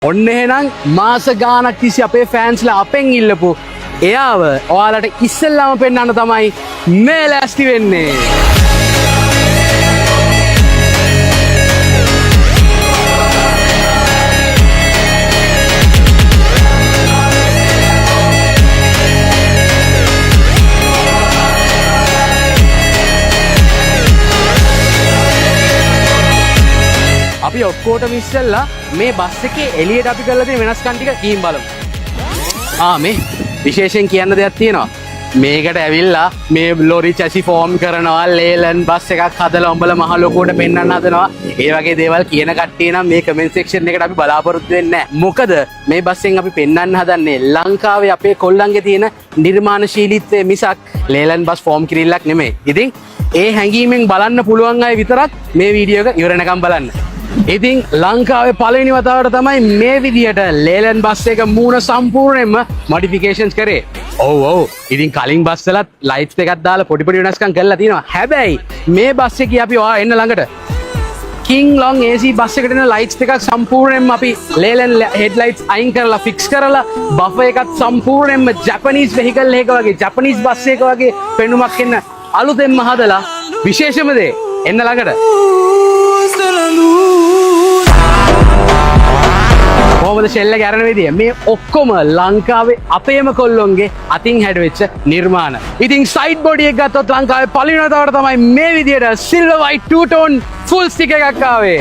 ඔන්න එහෙනම් මාස ගානක් තිස්සේ අපේ ෆෑන්ස්ලා අපෙන් ඉල්ලපු එයාව ඔයාලට ඉස්සෙල්ලාම පෙන්වන්න තමයි මේ ලෑස්ති වෙන්නේ. අපි ඔක්කොටම ඉස්සෙල්ලා මේ බස් එකේ එළියට අපි කරලා තියෙන වෙනස්කම් ටික කීම් බලමු. මේ විශේෂයෙන් කියන්න දෙයක් තියෙනවා. මේකට ඇවිල්ලා මේ ලොරි චැසි ෆෝම් කරනවා, ලේලන් බස් එකක් හදලා උඹලා මහ ලොකුවට පෙන්වන්න හදනවා. ඒ වගේ දේවල් කියන කට්ටිය නම් මේ කමෙන්ට් සෙක්ෂන් එකට අපි බලාපොරොත්තු වෙන්නේ නැහැ. මොකද මේ බස්ෙන් අපි පෙන්වන්න හදන්නේ ලංකාවේ අපේ කොල්ලන්ගේ තියෙන නිර්මාණශීලීත්වය මිසක් ලේලන් බස් ෆෝම් කිරිල්ලක් නෙමෙයි. ඉතින් ඒ හැඟීමෙන් බලන්න පුළුවන් අය විතරක් මේ වීඩියෝ එක ඉවරනකම් බලන්න. ඉතින් ලංකාවේ පළවෙනි වතාවට තමයි මේ විදියට ලේලන් බස් එක මූණ සම්පූර්ණයෙන්ම මොඩිෆිකේෂන්ස් කරේ. ඔව් ඉතින් කලින් බස් වලත් ලයිට්ස් එකක් දාලා පොඩි පොඩි වෙනස්කම් කරලා තියෙනවා. හැබැයි මේ බස් එකේ අපි ඔයා එන්න ළඟට King Long AC බස් එකට එන ලයිට්ස් එකක් සම්පූර්ණයෙන්ම අපි ලේලන් හෙඩ්ලයිට්ස් අයින් කරලා ෆික්ස් කරලා බෆර් එකත් සම්පූර්ණයෙන්ම ජපනීස් වෙහිකල් එකක වගේ ජපනීස් බස් එකක වගේ පෙනුමක් එන්න අලුතෙන්ම හදලා විශේෂම දේ එන්න ළඟට කොහොමද ෂෙල් එක ඇරෙන විදිය මේ ඔක්කොම ලංකාවේ අපේම කොල්ලොන්ගේ අතින් හැඩවෙච්ච නිර්මාණ. ඉතින් සයිඩ් බොඩි එක ගත්තොත් ලංකාවේ පළවෙනි වතාවට තමයි මේ විදියට silver white to tone full stiff එකක් ආවේ.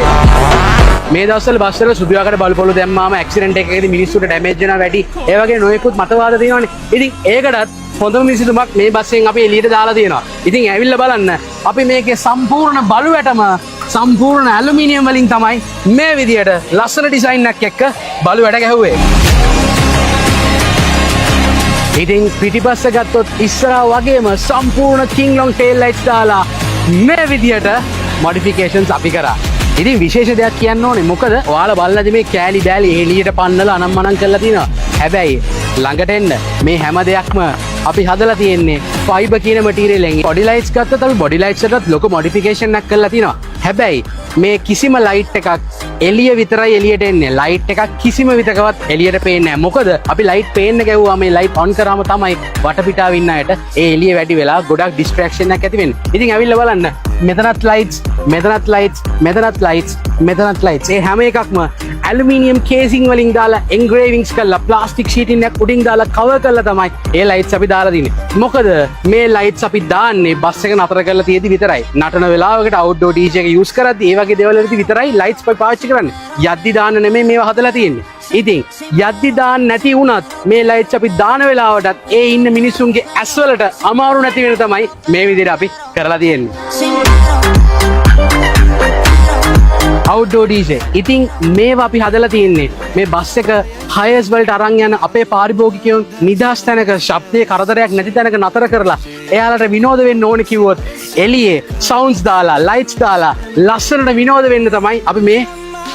මේ දවස්වල බස් වල සුදු යකඩ බලු පොළු දැම්මාම ඇක්සිඩන්ට් එකකදී මිනිස්සුන්ට ඩැමේජ් වෙනවා වැඩි. ඒ වගේ නොයෙකුත් මතවාද තියෙනවානේ. ඉතින් ඒකටත් හොඳම විසඳුමක් මේ බස්යෙන් අපි එළියට දාලා තියෙනවා. ඉතින් ඇවිල්ලා බලන්න අපි මේකේ සම්පූර්ණ බලු වැටම සම්පූර්ණ ඇලුමිනියම් වලින් තමයි මේ විදියට ලස්සන ඩිසයින් එකක් එක්ක බලු වැඩ ගැහුවේ. ඉතින් පිටිපස්ස ගත්තොත් ඉස්සරහා වගේම සම්පූර්ණ King Long tail lights දාලා මේ විදියට මොඩිෆිකේෂන්ස් අපි කරා. ඉතින් විශේෂ දෙයක් කියන්න ඕනේ මොකද ඔයාලා බලලාද මේ කෑලි බෑලි එළියට පන්නලා අනම්මනම් කරලා තිනවා. හැබැයි ළඟට එන්න මේ හැම දෙයක්ම අපි හදලා තියෙන්නේ ෆයිබර් කියන මැටීරියල් එකෙන්. බොඩි ලයිට්ස් ගත්තත් අපි බොඩි ලයිට්ස් එකත් ලොකු මොඩිෆිකේෂන් එකක් කරලා තිනවා. හැබැයි මේ කිසිම ලයිට් එකක් එළිය විතරයි එළියට එන්නේ. ලයිට් එකක් කිසිම විතකවත් එළියට පේන්නේ නැහැ. මොකද අපි ලයිට් පේන්න ගැව්වා මේ ලයිට් ඔන් කරාම තමයි වටපිටාව ඉන්න අයට ඒ එළිය වැඩි වෙලා ගොඩක් ඩිස්ට්‍රැක්ෂන් එකක් ඇති වෙන්නේ. ඉතින් ඇවිල්ලා බලන්න මෙතනත් ලයිට්ස් මෙතනත් ලයිට්ස් මෙතනත් ලයිට්ස් මෙතනත් ලයිට්ස් ඒ හැම එකක්ම ඇලුමිනියම් කේසින් වලින් දාලා එන්ග්‍රේවින්ග්ස් කරලා ප්ලාස්ටික් ෂීටින් එකක් උඩින් දාලා කවර් කරලා තමයි ඒ ලයිට්ස් අපි දාලා තින්නේ. මොකද මේ ලයිට්ස් අපි දාන්නේ බස් එක නතර කරලා තියෙදි විතරයි. නටන වෙලාවකට අවුට්ඩෝර් DJ එක යූස් කරද්දී ඒ වගේ දේවල් වලදී විතරයි ලයිට්ස් පාවිච්චි කරන්නේ. යද්දි දාන්න නෙමෙයි මේවා හදලා තියෙන්නේ. ඉතින් යද්දි දාන්න නැති වුණත් මේ ලයිට්ස් අපි දාන වෙලාවටත් ඒ ඉන්න මිනිස්සුන්ගේ ඇස් වලට අමාරු නැති වෙන තමයි මේ විදිහට අපි කරලා තියෙන්නේ. අවුට්ඩෝර් DJ. ඉතින් මේවා අපි හදලා තියෙන්නේ මේ බස් එක හයර්ස් වලට අරන් යන අපේ පාරිභෝගිකයන් නිදහස් තැනක ශබ්දයේ කරදරයක් නැති තැනක නතර කරලා එයාලට විනෝද වෙන්න ඕනේ කිව්වොත් එළියේ සවුන්ඩ්ස් දාලා ලයිට්ස් දාලා ලස්සනට විනෝද වෙන්න තමයි අපි මේ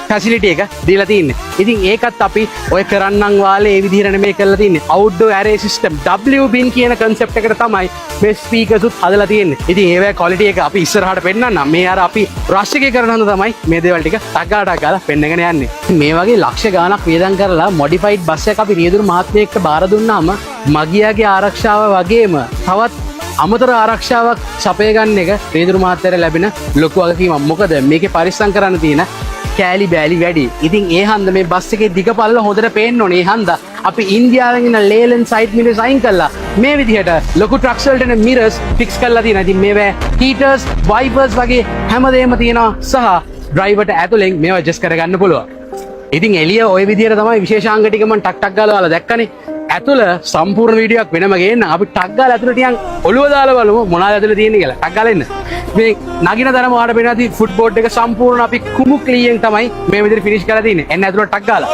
ෆැසිලිටි එක දීලා තින්නේ. ඉතින් ඒකත් අපි ඔය කරන්නම් වාලේ ඒ විදිහට නෙමෙයි කරලා තින්නේ. අවුට්ඩෝර් ඇරේ සිස්ටම් WBIN කියන concept එකට තමයි මේ ස්පීකර්ස් උත් හදලා තියෙන්නේ. ඉතින් ඒවැ quality එක අපි ඉස්සරහට පෙන්නන්නම්. මේ අර අපි rush එකේ කරන හඳ තමයි මේ දේවල් ටික ටක් ගාලා පෙන්නගෙන යන්නේ. මේ වගේ ලක්ෂ ගාණක් වියදම් කරලා modified බස් එකක් අපි රියදුරු මහත්මියෙක්ට බාර දුන්නාම මගියාගේ ආරක්ෂාව වගේම තවත් අමතර ආරක්ෂාවක් සපය ගන්න එක රියදුරු මහත්තයාට ලැබෙන ලොකු වගකීමක්. මොකද මේකේ පරිස්සම් කරන්න තියෙන කෑලි බෑලි වැඩි. ඉතින් ඒ හන්ද මේ බස් එකේ දිග පල්ල හොඳට පේන්න ඕනේ. ඒ හන්ද අපි ඉන්දියාවෙන් එන ලේලන් සයිඩ් මිරර්ස් අයින් කළා මේ විදිහට ලොකු ට්‍රක්ස් වලට එන මිරර්ස් ෆික්ස් කරලා තියෙනවා. ඉතින් මේවා හීටර්ස් වයිපර්ස් වගේ හැමදේම තියෙනවා සහ ඩ්‍රයිවර්ට ඇතුලෙන් මේවා ඇඩ්ජස්ට් කරගන්න පුළුවන්. ඉතින් එළිය ওই විදිහට තමයි විශේෂාංග ටික මම ටක් ගාලා ඔයාලා දැක්කනේ. ඇතුළ සම්පූර්ණ වීඩියෝක් වෙනම ගේන්න අපි ටක් ගාලා ඇතුළට ටිකක් ඔළුව දාලා බලමු මොනවද ඇතුළේ තියෙන්නේ කියලා. ටක් ගාලා එන්න. මේ නගින තරම ඔයාලට පේනවාදී ෆුට් බෝඩ් එක සම්පූර්ණ අපි කුමු ක්ලීයෙන් තමයි මේ විදිහට ෆිනිෂ් කරලා තියෙන්නේ. එන්න ඇතුළට ටක් ගාලා.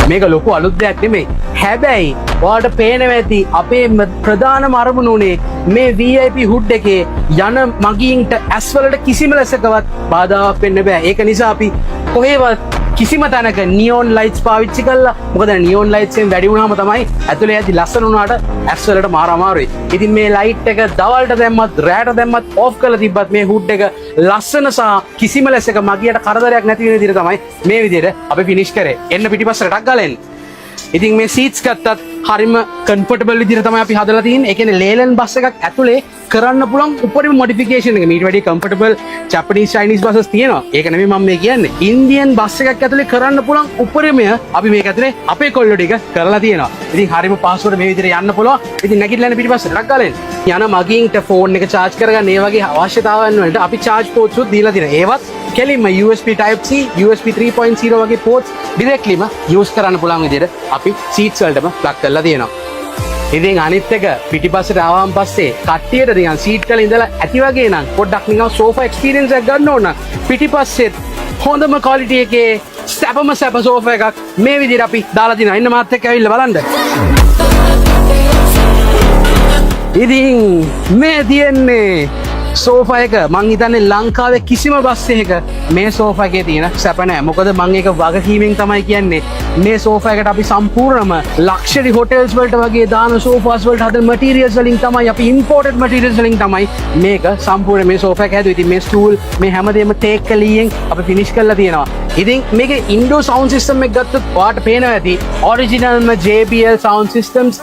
මේක ලොකු අලුත් දෙයක් නෙමෙයි. හැබැයි ඔයාලට පේනවා ඇති අපේ ප්‍රධානම අරමුණ උනේ මේ VIP හුඩ් එකේ යන මගීන්ට ඇස් වලට කිසිම ලෙසකවත් බාධාවක් වෙන්න බෑ. ඒක නිසා අපි කොහෙවත් කිසිම තැනක නියෝන් ලයිට්ස් පාවිච්චි කරලා මොකද නියෝන් ලයිට්ස් එකෙන් වැඩි වුණාම තමයි ඇතුලේ යද්දි ලස්සන වුණාට ඇස් වලට මාර අමාරුයි. ඉතින් මේ ලයිට් එක දවල්ට දැම්මත් රැට දැම්මත් ඕෆ් කරලා තිබ්බත් මේ හුඩ් එක ලස්සන සහ කිසිම ලෙසක මගියට කරදරයක් නැති වෙන විදිහට තමයි මේ විදිහට අපි ෆිනිෂ් කරේ. එන්න පිටිපස්සට ටක් ගාලා එන්න. ඉතින් මේ සීට්ස් ගත්තත් හරිම කම්ෆර්ටබල් විදිහට තමයි අපි හදලා තියෙන්නේ. ඒ කියන්නේ ලේලන් බස් එකක් ඇතුලේ කරන්න පුළුවන් උපරිම මොඩිෆිකේෂන් එක. මීට වැඩි කම්ෆර්ටබල් ජපනීස් චයිනීස් බසස් තියෙනවා. ඒක නෙමෙයි මම මේ කියන්නේ. ඉන්දියන් බස් එකක් ඇතුලේ කරන්න පුළුවන් උපරිමය අපි මේක ඇතුලේ අපේ කොල්ලෝ ටික කරලා තියෙනවා. ඉතින් හරිම පහසුවට මේ විදිහට යන්න පුළුවන්. ඉතින් නැගිටලා යන පිටිපස්සට ටක් ගාලා එන්න. යන මගින්ට ෆෝන් එක charge කරගන්න ඒ වගේ අවශ්‍යතාවයන් වලට අපි charge ports උත් දීලා තියෙනවා. ඒවත් කෙලින්ම USB type C, USB 3.0 වගේ ports directlyම use කරන්න පුළුවන් විදිහට අපි seats වලටම plug කරලා තියෙනවා. ඉතින් අනිත් එක පිටිපස්සට ආවම පස්සේ කට්ටියට නිකන් සීට් වල ඉඳලා ඇති වගේ නම් පොඩ්ඩක් නිකන් සෝෆා එක්ස්පීරියන්ස් එකක් ගන්න ඕන නම් පිටිපස්සෙත් හොඳම ක්වොලිටි එකේ සැපම සැප සෝෆා එකක් මේ විදිහට අපි දාලා තිනවා. ඉන්න මාත් එක්ක ඇවිල්ලා බලන්න. ඉතින් මේ තියෙන්නේ සෝෆා එක මං හිතන්නේ ලංකාවේ කිසිම බස් එකක මේ සෝෆා එකේ තියෙන සැප නැහැ. මොකද මං ඒක වගකීමෙන් තමයි කියන්නේ මේ සෝෆා එකට අපි සම්පූර්ණම ලක්ෂරි හොටෙල්ස් වලට වගේ දාන සෝෆාස් වලට හදන මටීරියල්ස් වලින් තමයි අපි ඉම්පෝර්ටඩ් මටීරියල්ස් වලින් තමයි මේක සම්පූර්ණ මේ සෝෆා එක හැදුවේ. ඉතින් මේ ස්ටූල් මේ හැමදේම ටේක් කලියෙන් අපි ෆිනිෂ් කරලා තියෙනවා. ඉතින් මේකේ ඉන්ඩෝ සවුන්ඩ් සිස්ටම් එක ගත්තොත් ඔයාලට පේනවා ඇති ඔරිජිනල්ම JBL sound systems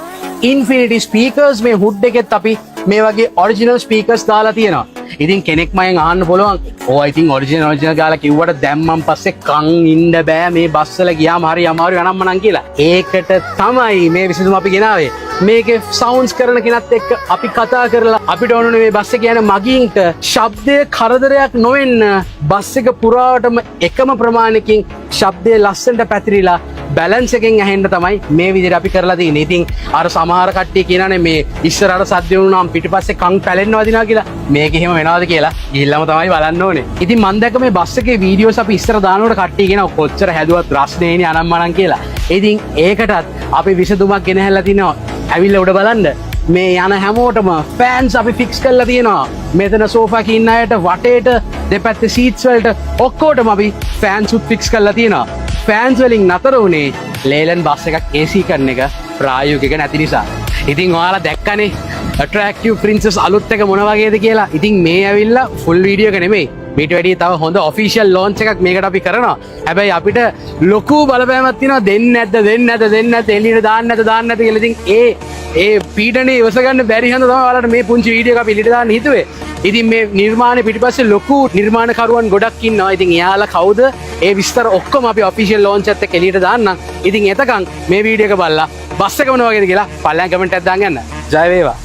infinity speakers මේ හුඩ් එකෙත් අපි මේ වගේ ඔරිජිනල් ස්පීකර්ස් දාලා තියෙනවා. ඉතින් කෙනෙක් මයෙන් අහන්න පුළුවන් ඕ ඉතින් ඔරිජිනල් ගාලා කිව්වට දැම්මන් පස්සේ කන් ඉන්න බෑ මේ බස් වල ගියාම හරි අමාරු අනම්මනම් කියලා. ඒකට තමයි මේ විසඳුම අපි ගෙනාවේ. මේකේ සවුන්ඩ්ස් කරන කෙනත් එක්ක අපි කතා කරලා අපිට ඕනුනේ මේ බස් එක යන මගින්ට ශබ්දයේ කරදරයක් නොවෙන්න බස් එක පුරාවටම එකම ප්‍රමාණයකින් ශබ්දයේ ලස්සනට පැතිරිලා බැලන්ස් එකෙන් ඇහෙන්න තමයි මේ විදිහට අපි කරලා තියෙන්නේ. ඉතින් අර සමහර කට්ටිය කියනනේ මේ ඉස්සරහට සද්ද වුණාම පිටිපස්සේ කන් පැලෙන්න වදිනවා කියලා. මේක එහෙම වෙනවද කියලා ගිහිල්ලාම තමයි බලන්න ඕනේ. ඉතින් මම දැක්ක මේ බස් එකේ වීඩියෝස් අපි ඉස්සර දානකොට කට්ටිය කියනවා කොච්චර හැදුවත් රස්නේනේ අනම්මනම් කියලා. ඉතින් ඒකටත් අපි විසඳුමක් ගෙනහැල්ලා තිනවා. ඇවිල්ලා උඩ බලන්න. මේ යන හැමෝටම ෆෑන්ස් අපි ෆික්ස් කරලා තියෙනවා. මෙතන සෝෆා එකේ ඉන්න අයට වටේට දෙපැත්තේ සීට්ස් වලට ඔක්කොටම අපි ෆෑන්ස් උත් ෆික්ස් කරලා තියෙනවා. ෆෑන්ස් වලින් නතර වුණේ ලේලන් බස් එකක් AC කරන එක ප්‍රායෝගික නැති නිසා. ඉතින් ඔයාලා දැක්කනේ attractive princess අලුත් එක මොන වගේද කියලා. ඉතින් මේ ඇවිල්ලා ෆුල් වීඩියෝ එක නෙමෙයි. මීට වැඩිය තව හොඳ ඔෆිෂියල් ලොන්ච් එකක් මේකට අපි කරනවා. හැබැයි අපිට ලොකු බලපෑමක් තියෙනවා දෙන්නේ නැද්ද එළියට දාන්න නැද්ද කියලා. ඉතින් ඒ පීඩනේ ඉවස ගන්න බැරි හින්දා තමයි ඔයාලට මේ පුංචි වීඩියෝ එක අපි එළියට දාන්න හිතුවේ. ඉතින් මේ නිර්මාණ පිටිපස්සේ ලොකු නිර්මාණකරුවන් ගොඩක් ඉන්නවා. ඉතින් එයාලා කවුද? ඒ විස්තර ඔක්කොම අපි ඔෆිෂියල් ලොන්ච් එකත් එක්ක එළියට දාන්නම්. ඉතින් එතකන් මේ වීඩියෝ එක බලලා බස් එක මොන වගේද කියලා පල්ලෙන් කමෙන්ට් එකක් දාන්න යන්න. ජය වේවා.